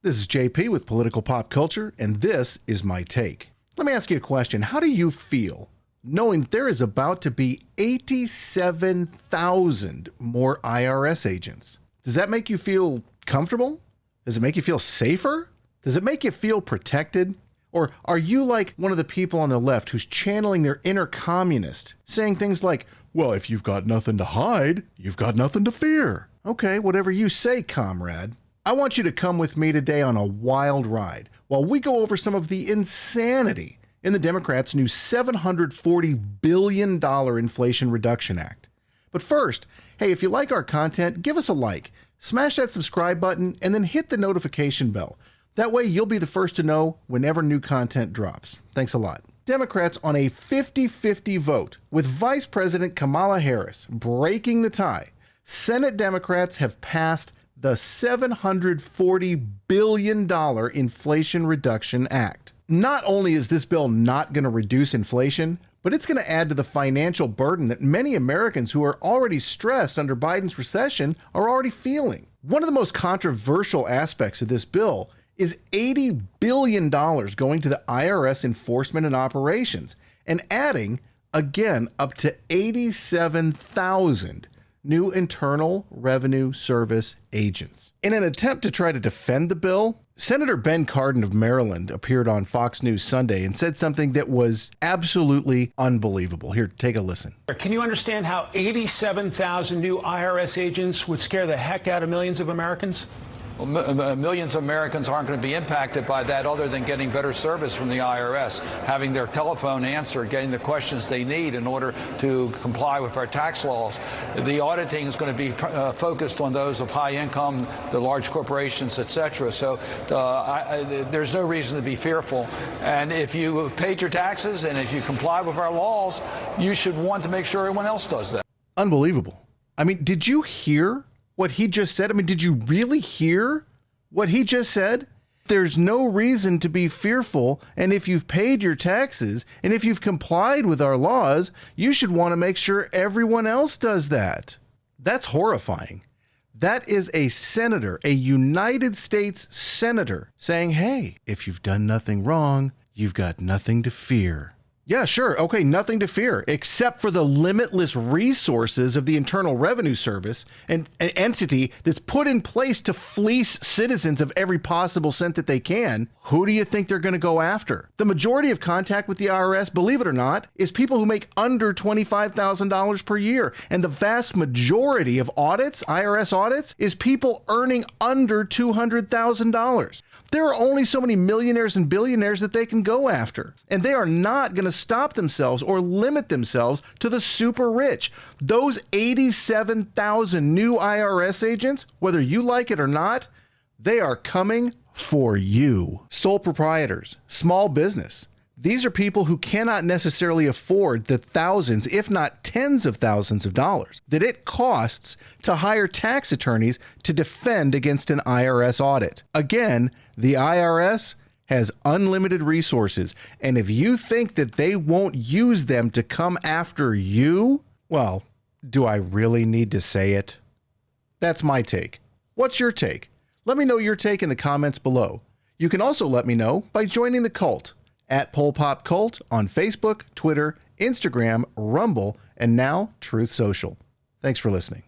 This is JP with Political Pop Culture, and this is my take. Let me ask you a question. How do you feel knowing that there is about to be 87,000 more IRS agents? Does that make you feel comfortable? Does it make you feel safer? Does it make you feel protected? Or are you like one of the people on the left who's channeling their inner communist, saying things like, well, if you've got nothing to hide, you've got nothing to fear. Okay, whatever you say, comrade. I want you to come with me today on a wild ride while we go over some of the insanity in the Democrats' new $740 billion Inflation Reduction Act. But first, hey, if you like our content, give us a like, smash that subscribe button, and then hit the notification bell. That way you'll be the first to know whenever new content drops. Thanks a lot. Democrats on a 50-50 vote with Vice President Kamala Harris breaking the tie. Senate Democrats have passed the $740 billion Inflation Reduction Act. Not only is this bill not going to reduce inflation, but it's going to add to the financial burden that many Americans who are already stressed under Biden's recession are already feeling. One of the most controversial aspects of this bill is $80 billion going to the IRS enforcement and operations, and adding, again, up to 87,000 new Internal Revenue Service agents. In an attempt to try to defend the bill, Senator Ben Cardin of Maryland appeared on Fox News Sunday and said something that was absolutely unbelievable. Here, take a listen. Can you understand how 87,000 new IRS agents would scare the heck out of millions of Americans? Well, millions of Americans aren't going to be impacted by that other than getting better service from the IRS, having their telephone answered, getting the questions they need in order to comply with our tax laws. The auditing is going to be focused on those of high income, the large corporations, etc. So there's no reason to be fearful. And if you have paid your taxes and if you comply with our laws, you should want to make sure everyone else does that. Unbelievable. I mean, did you hear what he just said? I mean, did you really hear what he just said? There's no reason to be fearful, and if you've paid your taxes and if you've complied with our laws, you should want to make sure everyone else does that. That's horrifying. That is a senator, a United States senator, saying, hey, if you've done nothing wrong, you've got nothing to fear. Yeah, sure. Okay, nothing to fear, except for the limitless resources of the Internal Revenue Service, an entity that's put in place to fleece citizens of every possible cent that they can. Who do you think they're going to go after? The majority of contact with the IRS, believe it or not, is people who make under $25,000 per year. And the vast majority of audits, IRS audits, is people earning under $200,000. There are only so many millionaires and billionaires that they can go after, and they are not going to stop themselves or limit themselves to the super rich. Those 87,000 new IRS agents, whether you like it or not, they are coming for you. Sole proprietors, small business. These are people who cannot necessarily afford the thousands, if not tens of thousands of dollars that it costs to hire tax attorneys to defend against an IRS audit. Again, the IRS has unlimited resources, and if you think that they won't use them to come after you, well, do I really need to say it? That's my take. What's your take? Let me know your take in the comments below. You can also let me know by joining the cult at PolPopCult on Facebook, Twitter, Instagram, Rumble, and now Truth Social. Thanks for listening.